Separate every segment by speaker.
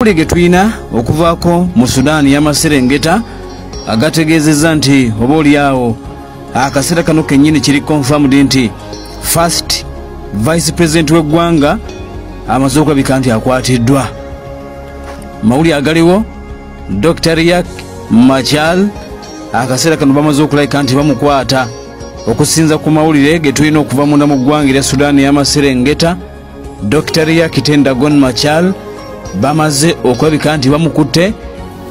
Speaker 1: Ge tulina okuvaako mu Sudaani y'Amaserengeta agategeezezza nti oba oliawo akaseera kano kennyini kiri confirmed nti first vice president w'eggwanga amaze okulabika nti akwatiddwa. Mawulire agaliwo Dr. Riek Machar akaseera kano bamaze okulabika nti bamukwata. Okusinza ku mawulire ge tulina okuva munda mu ggwanga erya Sudaani y'Amaserengeta, Dr. Riek Tendagon Machar bamaze okulabika nti bamukutte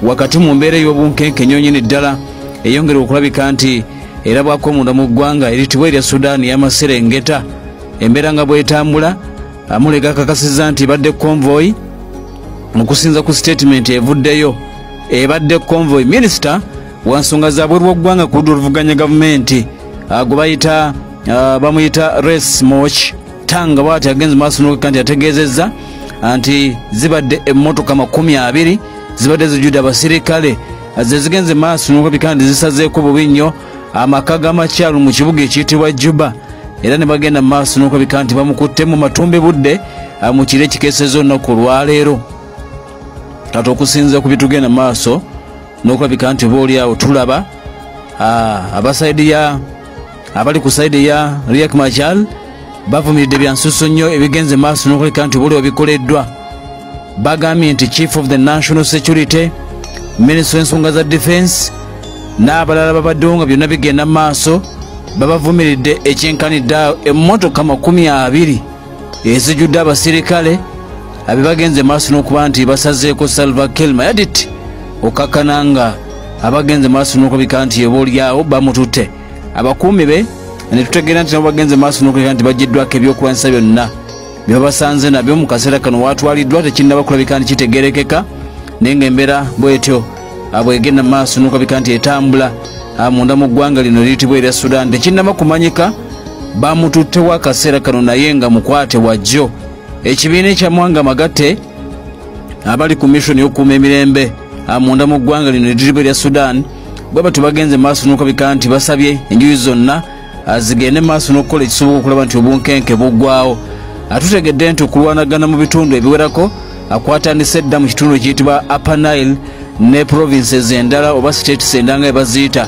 Speaker 1: wakati mu mbeera y'obunkenke nnyonyini ddala eyongera okulabika nti erabwako munda mu ggwanga eritibwa erya Sudaani y'Amaserengeta. Embeera nga bwetambula amulega akakasizza nti badde convoy. Okusinza ku statement evuddeyo ebadde convoy minister wansonga za bweru w'eggwanga ku ludda oluvuganya gavumenti gwe bayita bamuyita Res Moch Tanga bw'ati agenze maaso n'okukka nti ategeezezza anti zibadde emmotoka 20 zibadde zijjudde abasirikale zigenze maaso n'okulabika nti zisazeeko bubi nnyo amaka g'amakyalu mu kibuga ekiyitibwa Juba, era ne bagenda maaso n'okulabika nti bamukutte mu matumbi budde mu kiro ekikeeseza olunaku olwaleero. Kati okusinza ku bitugenda maaso n'okulabika nti booliawo tulaba abali ku sayidi ya Riek Machar bavumiridde byansusso nnyo ebigenze maaso n'okulabika nti booliawo bikoleddwa. Bagambye nti Chief of the National Security, Minister w'ensonga za Defense n'abalala babaddewo nga byonna bigenda maaso babavumiridde ekyenkanidde emmotoka 20 ezijjudde abasirikale abebagenze maaso n'okuba nti basazeeko Salva Kiir Mayardit okakkana nga abagenze maaso n'okulabika nti eboolyawo bamututte. Abakuumi be ne tutegeera nti nabo bagenze maaso n'okulabika nti baggiddwako ebyokulwanyisa byonna bye babasanze nabyo mu kaseera kano watwaliddwa tekinnaba kulabika nti kitegerekeka, naye ng'embeera bwetyo bwegenda maaso n'okulabika nti etambula munda mu ggwanga lino liyitibwa erya Sudan tekinnaba kumanyika bamututtewo akaseera kano naye nga mukwate wajjo. Ekibiina ekyamwanga magatte abali ku mission y'okukuuma emirembe munda mu ggwanga lino liyitibwa erya Sudan bwe bati bagenze maaso n'okulabika nti basabye enjuyi zonna zigende maaso n'okukola ekisoboka okulaba nti obunkenke buggwawo. Atutegedde nti okulwanagana mu bitundu ebiwerako akwatandise dda mu kitundu ekiyitibwa Upper Nile ne provinces endala oba states endala nga ebaziyita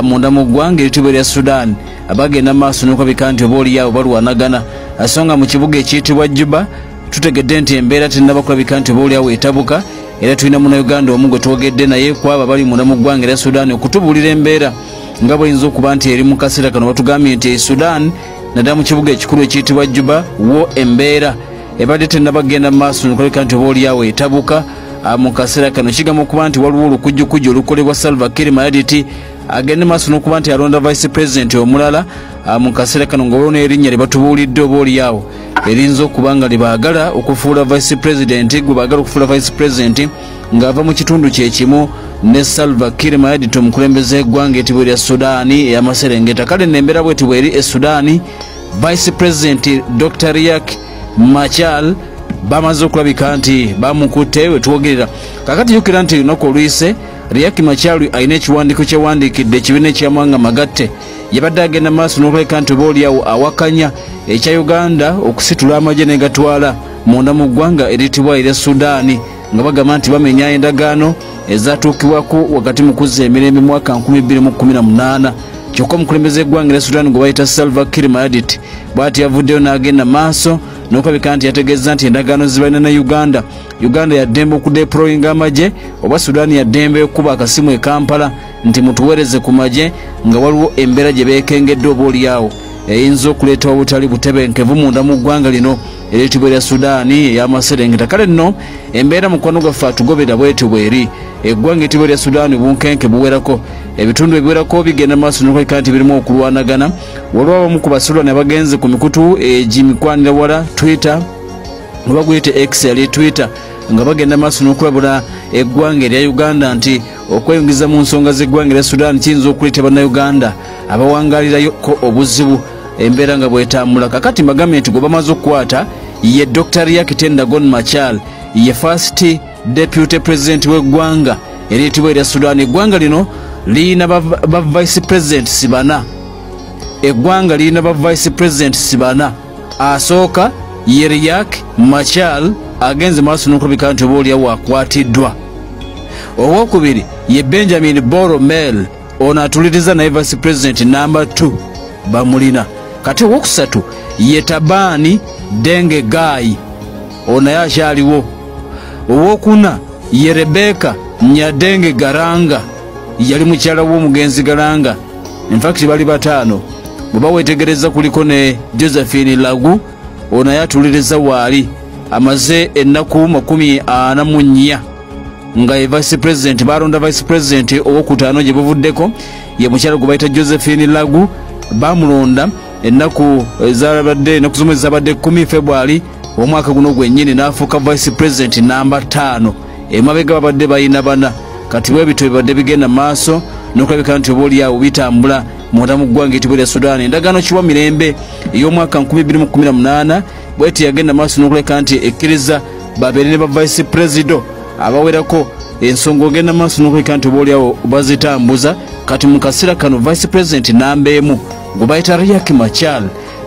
Speaker 1: munda mu ggwanga eritibwa erya Sudan abagenda maaso n'okulabika nti obaoliawo balwanagana. Asonga mu kibuga ekiyitibwa Juba tutegedde nti embeera tennaba kulabika nti obaoliawo etabuka, era tulina Munnayuganda omu gwe twogedde naye kwabo abali munda mu ggwanga erya Sudan okutubuulira embeera nga bweyinza okuba nti eri mu kaseera kano. Batugambye nti Sudan naddala mu kibuga ekikulu ekiyitibwa Juba wo embeera ebadde tennabagenda mu maaso nokulabika nti obaoliawo etabuka mu kaseera kano. Kigamba okuba nti waliwo olukujjukujju olukolebwa Salva Kiir Mayardit agende maaso n'okuba nti alonda vice president omulala mu kaseera kano nga waliwo n'erinnya lye batubuulidde obaoliawo erinza okuba nga libaagala okufuula vice president gwe baagala okufuula vice president ng'ava mu kitundu kyekimu ne Salva Kiir Mayardit omukulembeze eggwanga etibwa erya Sudaani ey'Amaserengeta. Kale nembeera bwetibwa eri Sudaani vice president Dr. Riek Machar bamaze okulabika nti bamukutte wetwogerera. Kakati jjukira nti olunaku oluyise Riek Machar alina ekiwandiiko kyewandiikidde ekibiina ekyamwanga magatte yabadde agenda maaso n'okulabika nti obaoliawo awakanya ekya Uganda okusitula amagye ne gatwala munda mu ggwanga eritibwa erya Sudaani nga bagamba nti bamenya endagaano ezatuukibwako wakati mu kuzza emirembe mu mwaka 2018. Kyokka omukulembeze eggwanga erya Sudaani gwe bayita Salva Kiir Mayardit bw'ati yavuddeyo n'agenda maaso n'okulabika nti yategeeza nti endagaano zibalina ne Uganda yaddembe okudeployinga amagye oba Sudaani yaddembe okuba akasimu e Kampala nti mutuweereze ku magye nga waliwo embeera gye beekengedde obaoliawo eyinza okuleetawo obutali butebenkevu munda mu ggwanga lino eryetibwa erya Sudaani ey'Amaserengeta. Kale nno embeera mukwano gwaffe atugobera bwetyo bweri eggwanga etibwa erya Sudaani obunkenke buwerako ebitundu ebiwerako bigenda maaso n'okulabika nti birimu okulwanagana. Waliwo abamu ku basulwani abagenze ku mikutu egimikwanira wala Twitter oba guyite X yali Twitter nga bagenda maaso n'okulabula eggwanga erya Uganda nti okweyungiza mu nsonga z'eggwanga erya Sudaani kiyinza okuleeta bannayuganda abawangalirako obuzibu embeera nga bwetambula. Kakati mbagambye nti gwe bamaze okukwata ye Dr. Riek Tendagon Machar ye first deputy president w'eggwanga eryetibwa erya Sudan. Eggwanga lino liyina ba vice president sibana. Eggwanga liyina ba vice president sibana. Asooka ye Riek Machar agenze maaso n'okulabika nti obaolyawo akwatiddwa. Owokubiri ye Benjamin Boromel, ono atuliriza naye Vice President number 2 bamulina. Kati owokusatu ye Tabani Denge Gai, ono naye akyaliwo. Owokuna ye Rebecca Nyadenge Garanga, yali mukyala w'omugenzi Garanga. In fact bali bataano. Bwe wetegereza kuliko ne Josephine Lagu, ono naye atuliriza waali amaze ennaku 44 nga ye Vice President. Balonda Vice President owokutaano gye buvuddeko ye mukyala gwe bayita Josephine Lagu, bamulonda ennaku ezabadde ennaku zomwe zabadde 10 February omwaka guno gwennyini, n'afuuka Vice President namba 5. Emabega babadde bayina bana. Kati bwebito bibadde bigenda maaso n'okulabika nti obaolyawo bitambula munda mu ggwanga etibwa lya Sudan. Endagaano kiwa mirembe ey'omwaka 2018 bweti yagenda maaso n'okulabika nti ekkiriza babeere ne ba Vice President abawerako. Ensonga ogenda maaso n'okulabika nti obaolyawo bazitambuza. Kati mu kaseera kano Vice President namba 1 gwe bayita Riek Machar,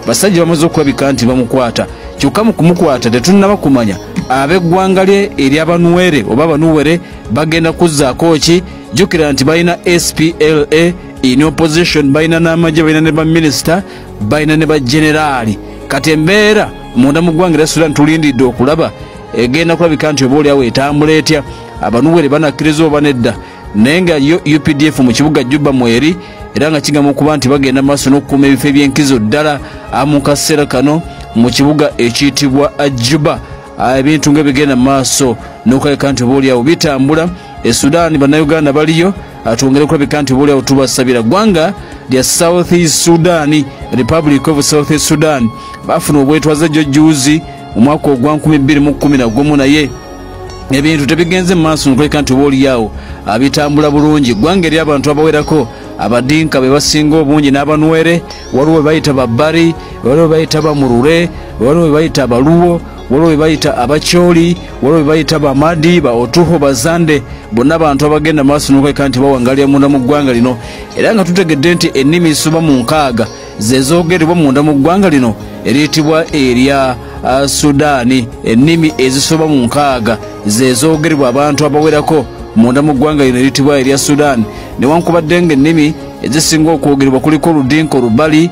Speaker 1: basajja bamaze okulabika nti bamukwata. Kyokka mu kumukwata tetunnaba kumanya ab'eggwanga lye ery'abanuwere oba banuwere bagenda kuzzaako ki. Jjukira nti balina SPLA in opposition, balina n'amagye, balina ne baminisita, balina ne bageneraali. Kati embeera munda mu ggwanga erya Sudan tulindidde okulaba egenda kulabika nti obaolyawo etambula etya, abanuwere banakkiriza oba nedda. Naye nga UPDF mu kibuga Juba mweri, era nga kigamba okuba nti bagenda maaso n'okukuuma ebifo eby'enkizo ddala mu kaseera kano mu kibuga ekiyitibwa Juba. Ebintu nga bigenda maaso n'okulabika nti obaolyawo bitambula. Sudan bannayuganda baliyo, atwongere okulabika nti obaolyawo tubasabira. Ggwanga lya South East Sudan, Republic of South East Sudan, bafuna obwetwaze jjuuzi mu mwaka ogwa 2011, naye ebintu tebigenze maaso n'okulabika nti obaolyawo abitambula bulungi. Ggwanga eri abantu abawerako, abadinka be basinga obungi n'abanuwere, waliwo be bayita babbari, waliwo be bayita bamurure, waliwo be bayita abaluwo, waliwo be bayita abacyoli, waliwo be bayita bamadi, ba otuho, bazande, bonna abantu abagenda maaso n'okulabika nti bawangalira munda mu ggwanga lino. Era nga tutegedde nti ennimi ezisoba mu 6 ze zoogerebwa munda mu ggwanga lino eriyitibwa erya Sudaani. Ennimi ezisoba mu 6 ze zoogerebwa abantu abawerako munda mu ggwanga lino eriyitibwa erya Sudan. Newankubadde ng'ennimi ezisinga okwogerebwa kuliko oludinka olubali,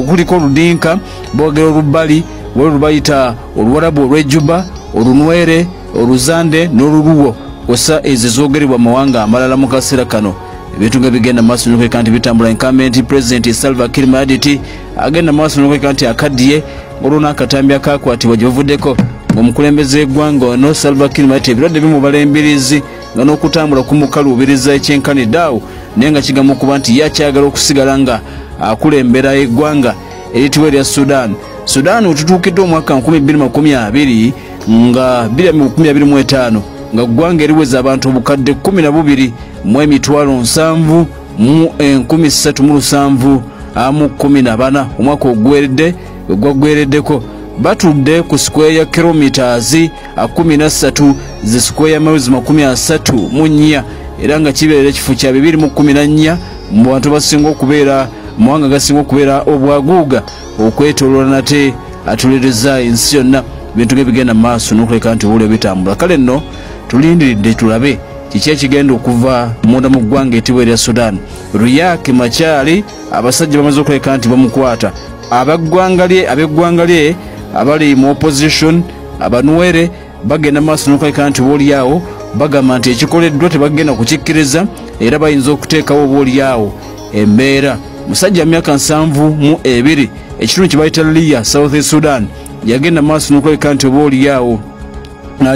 Speaker 1: kuliko oludinka boogera olubali, waliwo bayita oluwarabu olw'Ejuba, olunwere, oluzande n'oluluwo, kw'ossa ezo zoogerebwa amawanga amalala mu kaseera kano. Ebintu nga bigenda maaso n'okulabika nti bitambula. Incumbent President Salva Kiir Mayardit agenda maaso n'okulabika nti akaddiye olwo n'akatambi akakwatibwa gye bavuddeko ng'omukulembeze eggwanga ono Salva Kiir Mayardit ebirwadde bimubala embirizi nga n'okutambula kumukaluubiriza ekyenkanidde awo, naye nga kigamba okuba nti ye akyagala okusigala nga akulembera eggwanga eriyitibwa erya Sudan. Sudan wetutuukidde omwaka 2020 nga 2025 nga ggwanga eriweza abantu obukadde 12 mu emitwalo 7 mu 13,714 omwaka ogwaggwereddeko batudde ku square ya kilometers 13 zi square miles 34, era nga kibeera ekifo kya 214 mu bantu basinga okubeera muwanga gasinga okubeera obwaguuga okwetooloola nate atuliriza ensi yonna. Bintu bigenda maaso n'okulabika nti obaolyawo bitambula. Kale nno tulindiridde tulabe kiki ekigenda okuva munda mu ggwanga etibwa erya Sudan. Riek Machar abasajja bamaze okulabika nti bamukwata. Ab'eggwanga lye abali mu opposition, abanuwere bagenda maaso n'okulabika nti obaolyawo bagamba nti ekikoleddwa tebagenda kukikkiriza, era bayinza okuteekawo obaolyawo embeera. Musajja myaka 72 ekitundu kye bayita Liya South Sudan yagenda maaso n'okulabika nti obaolyawo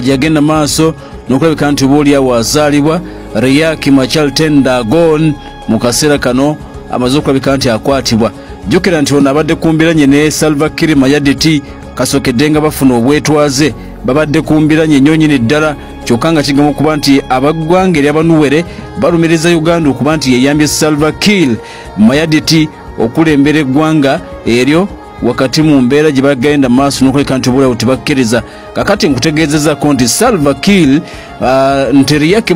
Speaker 1: yagenda maaso n'okulabika nti obaolyawo azaalibwa. Riek Machar Tendagon mu kaseera kano amaze okulabika nti akwatibwa. Jjukira nti ono abadde kumbiranye ne Salva Kiir Mayardit kasookedde nga bafuna obwetwaze, babadde kumbiranye ennyonyini ddala, kyokka nga kigamba okuba nti abaggwanga eryabanuwere balumiriza Uganda okuba nti yeyambye Salva Kiir Mayardit okulembera eggwanga eryo wakati mu mbeera gye bagenda maaso n'okulabika nti obaolyawo tebakkiriza. Kakati nkutegeezezzaako nti Salva Kiir nti Riek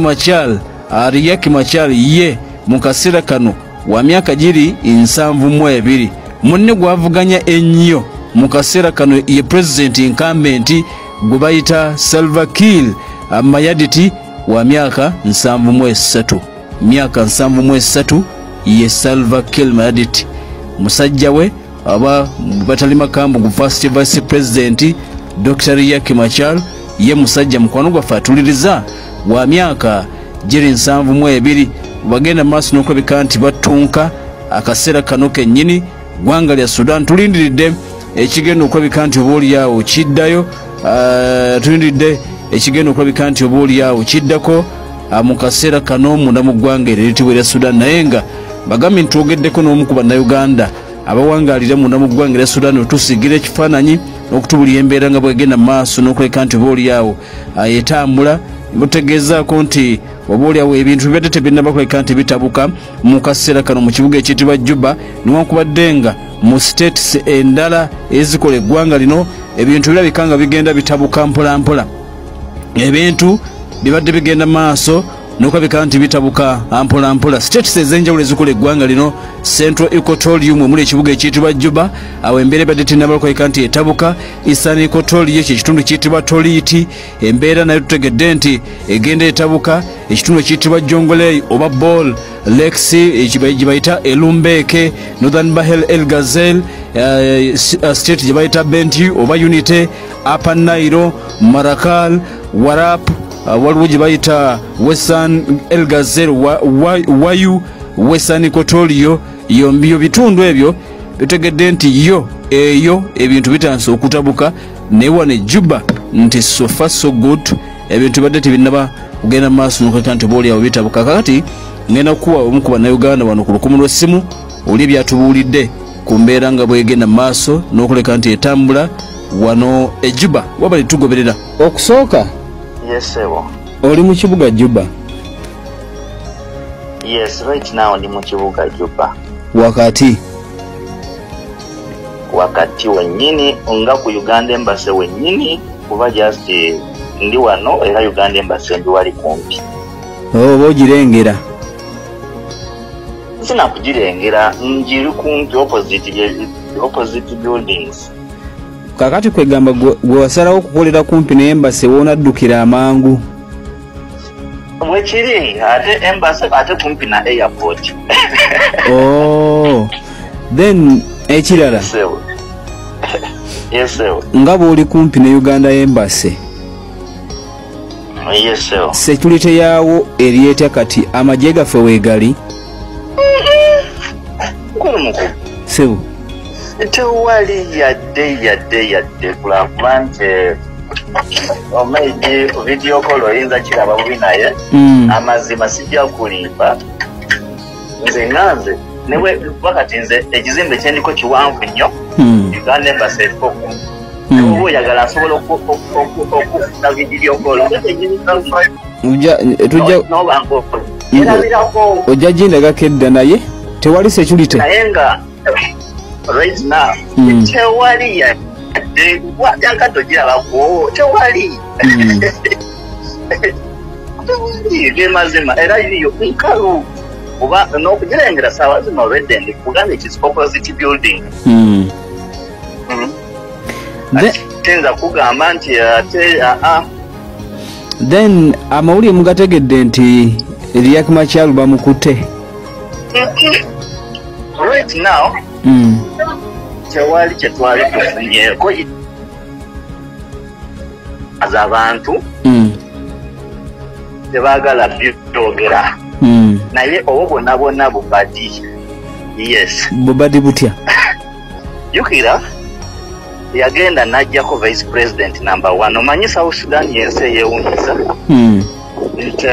Speaker 1: Machar ye mu kaseera kano wa myaka giri 72. Munne gwavuganya ennyo mu kaseera kano ye President Incumbent gubayita Salva Kiir Mayardit wa myaka 73. Myaka 73 ye Salva Kiir Mayardit. Musajja we aba batali makambu gu first vice president Dr. Riek Machar ye musajja mukwano gwafe atuliriza wa myaka 72 bagenda maaso n'okulabika nti batunka akaseera kano kennyini gwanga lya Sudan. Tulindiridde ekigenda okulabika nti obaolyawo kiddayo, tulindiridde ekigenda okulabika nti obaolyawo kiddako mu kaseera kano munda mu ggwanga eryitibwa erya Sudan. Naye nga bagambye nti twogeddeko n'omu ku bannayuganda abawangaalira munda mu ggwanga erya Sudan otusigira ekifaananyi n'okutubulya embeera nga bwegenda maaso n'okulabika nti obaolyawo etambula. Mutegezaako nti obaolyawo ebintu bibadde tebinnaba kulabika nti bitabuka mu kaseera kano mu kibuga ekiyitibwa Juba, newankubadde nga mu states endala ezikola eggwanga lino ebintu birabika nga bigenda bitabuka mpolampola. Ebintu bibadde bigenda maaso n'okulabika nti bitabuka mpolampola. States ez'enjawulo ezikola eggwanga lino, Central Equatorium omuli ekibuga ekiyitibwa Juba, awo embeera ebadde tennaba kulabika nti etabuka. Eastern Equatorium ekitundu kiyitibwa Toriti, embeera nayo tutegedde nti egenda etabuka. Ekitundu ekiyitibwa Jonglei oba Ball Lakes gyebayita Elumbeke, Northern Bahel El Gazelle, state gyebayita Bentiu oba Unity, Upper Nile, Marakal, Warap, waliwo gyebayita Western El Gazelle, Wayu, Western Equatoria. Yombyo bitundu ebyo bitegedde nti eyo ebintu bitandise okutabuka. Newa ne Juba nti so far so good, ebintu badde tebinaba kugenda maaso n'okulabika nti obaolyawo bitabuka. Kakati ngenda kuwa omu ku bannayuganda wano ku lukumu lw'essimu oli byatubuulidde ku mbeera nga bwegenda maaso n'okuleka nti etambula wano Juba. Wabali tugoberera okusooka.
Speaker 2: Yes, sir.
Speaker 1: Oli mu kibuga Juba?
Speaker 2: Yes, right now ndi mu kibuga Juba. Wakati wennyini nga ku Uganda Embassy wennyini, kuba just ndi wano era Uganda Embassy ndi wali kumpi.
Speaker 1: Oba ogirengera?
Speaker 2: Sina kugirengera, njiri kumpi opposite buildings.
Speaker 1: Kakati kwegamba gwe wasalawo okukolera kumpi ne Embassy woonaddukira amangu.
Speaker 2: Mwekiri ate Embassy ate kumpi na airport.
Speaker 1: Oh, then ekirala.
Speaker 2: Yes, sir.
Speaker 1: Nga bw'oli kumpi ne Uganda Embassy.
Speaker 2: Yes, sir.
Speaker 1: Security yaawo eryetya kati amagye gaffe weegali? Sebo.
Speaker 2: Tewali yadde kulaba nti omaidi video call oyinza kiraba bubi naye amazima sijja kulimba nze nganze newe wakati nze ekizimbe kyendiko kiwanvu nnyo Uganda Embassy efoko newe oyagala asobola okufuna video call
Speaker 1: ojja gindagako edda naye tewali security
Speaker 2: naye nga right now tewali yadde wajagato girabako tewali mazima era iriyo nkalu oba n'okugirengera saawa zino already ndi kugamba it is opposite building. Tenza kugamba nti ate
Speaker 1: then amawulire mugategedde nti Riek Machar bamukutte
Speaker 2: right now tewali kyetwali kufunyeeko abantu tebaagala byogera naye obo bonna bubadi. Yes,
Speaker 1: bubadi butya?
Speaker 2: Jukira yagenda najjako vice president number 1. Omanyi South Sudan yensi eyewunyisa nti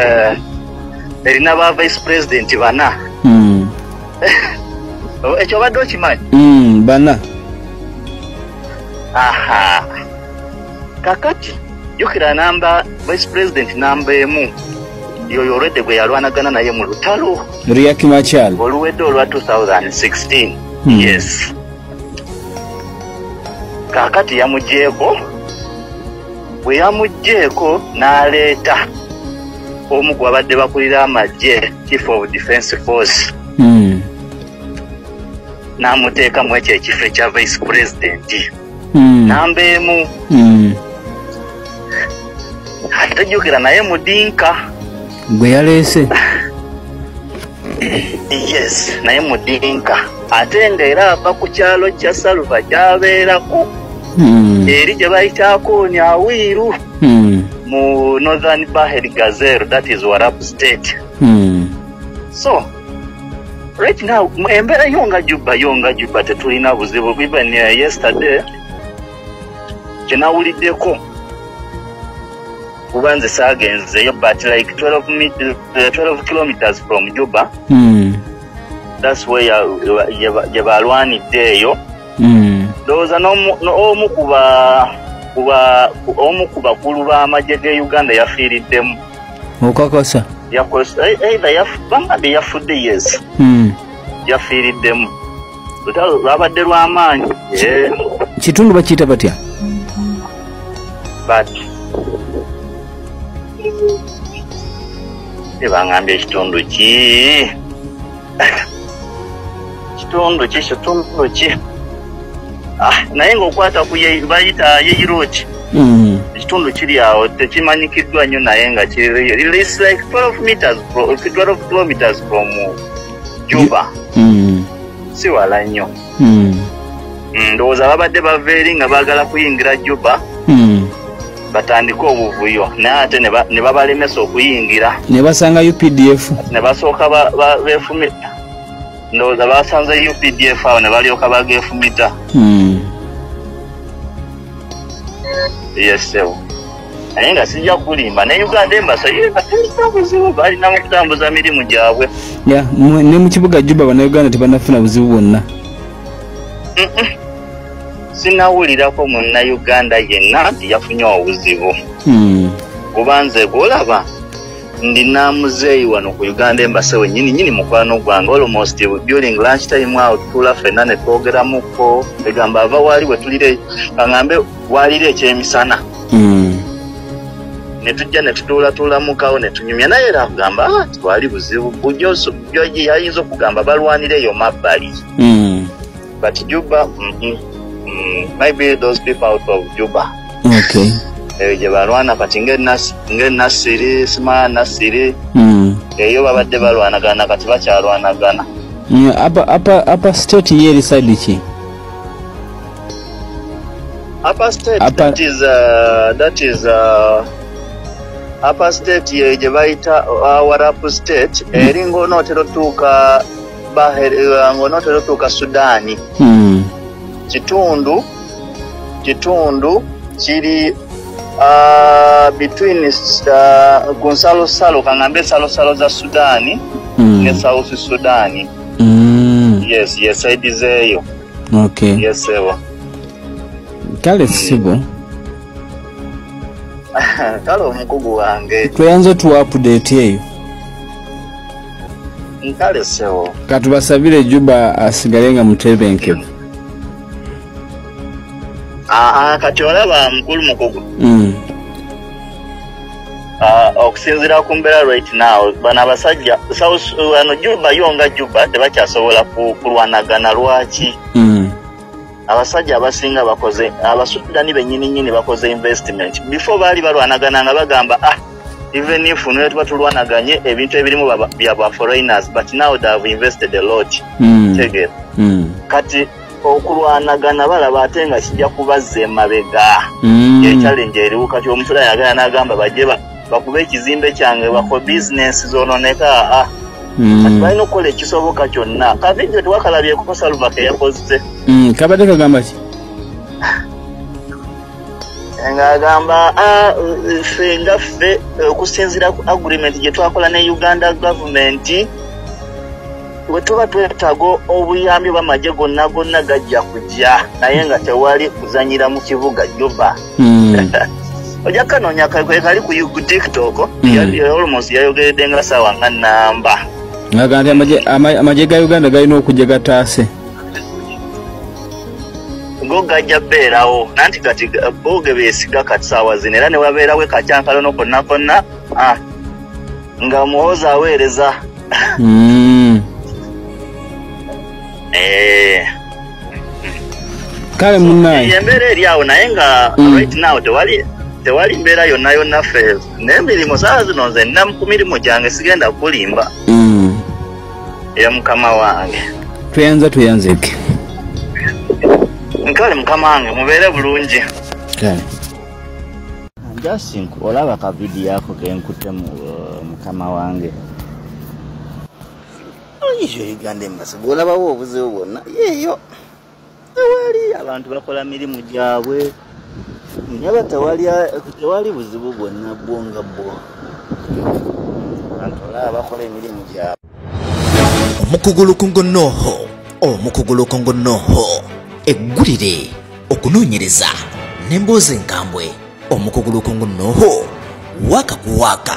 Speaker 2: erina ba vice president bana. Ekyo badde okimanyi?
Speaker 1: Bana.
Speaker 2: Aha, kakati jukira namba vice president namba emu yoyo already gwe yalwanagana naye mu lutalo
Speaker 1: Riek Machar
Speaker 2: oluwedde olwa 2016. Yes, kakati yamujeeko, bwe yamujeeko n'aleeta omu ku babadde bakulira amagye, Chief of Defence Force, n'amuteeka mu ekyo ekifo ekya vice president namba emu. atajukira naye mudinka
Speaker 1: gwe yaleese.
Speaker 2: Yes, naye mudinka ate ng'era ava ku kyalo kya Salva kyabeerako eri gye bayitaako Nyawiru mu Northern Bahari Gazelle, that is Warab State. So right now embeera yonga Juba tetulina buzibu. Even yesterday kyenawuliddeko kuba nze saagenzeyo, but like 12 kilometers from Juba, that's where gye balwanidde eyo. Ndowooza omu ku bakulu b'amagye ge Uganda yafiiriddemu.
Speaker 1: Okakasa
Speaker 2: bambi yafudde, yes, yafiiriddemu. Lutalo lwabadde lw'amaanyi.
Speaker 1: Kitundu bakiyita batya?
Speaker 2: But ebangambye ekitundu ki? Kitundu ki? Naye ng'okwata ku bayita Yeiroti. Ekitundu kiri awo tekimanyikiddwa nnyo naye nga kiri. It's like 12 kilometers from Juba. Si wala nnyo. Ndowooza babadde bava eri nga baagala kuyingira Juba batandika obuvuyo, naye ate ne babalemesa okuyingira.
Speaker 1: Ne basanga UPDF.
Speaker 2: Ne basooka beefumita. Ndowooza basanze UPDF awo ne balyoka bageefumita. Yes, sir. Naye nga sijja kulimba ne Uganda Embassy buzibu, balina mu kutambuza mirimu gyabwe.
Speaker 1: Ne mu kibuga Juba Bannayuganda tebannafuna buzibu bwonna.
Speaker 2: Sinawulirako munnayuganda yenna nti yafunye obuzibu. Kuba nze gwolaba ndina muzeeyi wano ku Uganda Embassy wennyini mukwano gwange, almost during lunch time awo tutula ffenna ne twogeramuko, egamba ava waali we tulire kaŋŋambe waalire ekyemisana. Ne tujja ne tutuulatulamukawo ne tunyumya, naye era akugamba twali buzibu bujoso yayinza okugamba balwanira eyo mabbali. But Juba, maybe those people out of Juba.
Speaker 1: Okay.
Speaker 2: Gye balwana kati ng'e Smart Nasiri. Eyo babadde balwanagana kati bakyalwanagana.
Speaker 1: Upper State ye reside ki?
Speaker 2: Upper State, that is Upper State ye gye bayita Warab State, eri ng'onootera otuuka ng'onootera otuuka Sudaani. Kitundu kiri between ku nsalosalo kaŋŋambe ensalosalo za Sudaani ne South Sudaani. Yes, side zeeyo.
Speaker 1: Okay.
Speaker 2: Yes, ewa.
Speaker 1: Kale sibo.
Speaker 2: Kale omukugu wange.
Speaker 1: Tweyanza tu update eyo.
Speaker 2: Kale sewo.
Speaker 1: Katubasabire Juba asigale nga mutebenkevu.
Speaker 2: Kati olaba mukulu mukugu. Okusinziira ku mbeera right now bano abasajja wano Juba tebakyasobola kulwanagana. Lwaki? Abasajja abasinga bakoze, Abasudani bennyini bakoze investment. Before baali balwanagana nga bagamba even if nwe tuba tulwanaganye ebintu ebirimu bya foreigners, but now they have invested a lot. Tegera. Kati okulwanagana balaba ate nga kijja kubazza emabega. Ye challenge eriwo kati omusula yagala n'agamba bajje bakube ekizimbe kyange bako business zononeka. Kati balina okukola ekisoboka kyonna. Kavidio twakalabyeko Salva ke yakoze.
Speaker 1: Kabadde kagamba ki?
Speaker 2: Ngagamba ffe okusinziira ku agreement gye twakola ne Uganda government, we tuba twetaaga obuyambi bw'amagye gonna gajja kujja, naye nga tewali kuzanyira mu kibuga Juba. Ojja kanoonya kali ku TikTok, almost yayogeredde nga saawa nga nnamba.
Speaker 1: Ngagamba nti amagye ga Uganda galina okujja gataase.
Speaker 2: Go gajja beerawo nanti kati boge beesiga kati saawa zino era ne wabeerawo kacyankalono konna nga muhoza aweereza.
Speaker 1: Kale munnaye
Speaker 2: embeera eri awo naye nga right now tewali tewali mbeera yonna yonna feezo n'emirimu saa zino nze ku mirimu gyange sigenda kulimba era mukama wange
Speaker 1: tuyanzeke
Speaker 2: nkale mukama wange mubeere bulungi
Speaker 1: kale
Speaker 3: Justin olaba ka video yako kenkutte mu mukama wange oyijo Uganda Embassy bwolabawo obuzibu bwonna yeeyo tewali abantu bakola mirimu gyabwe nyaba tewali buzibu bwonna bwonga bwo abantu olaba bakola emirimu gyabwe
Speaker 4: omukugulukungo noho eggulire okunoonyereza n'emboozi enkambwe omukugulukungo noho waka kuwaka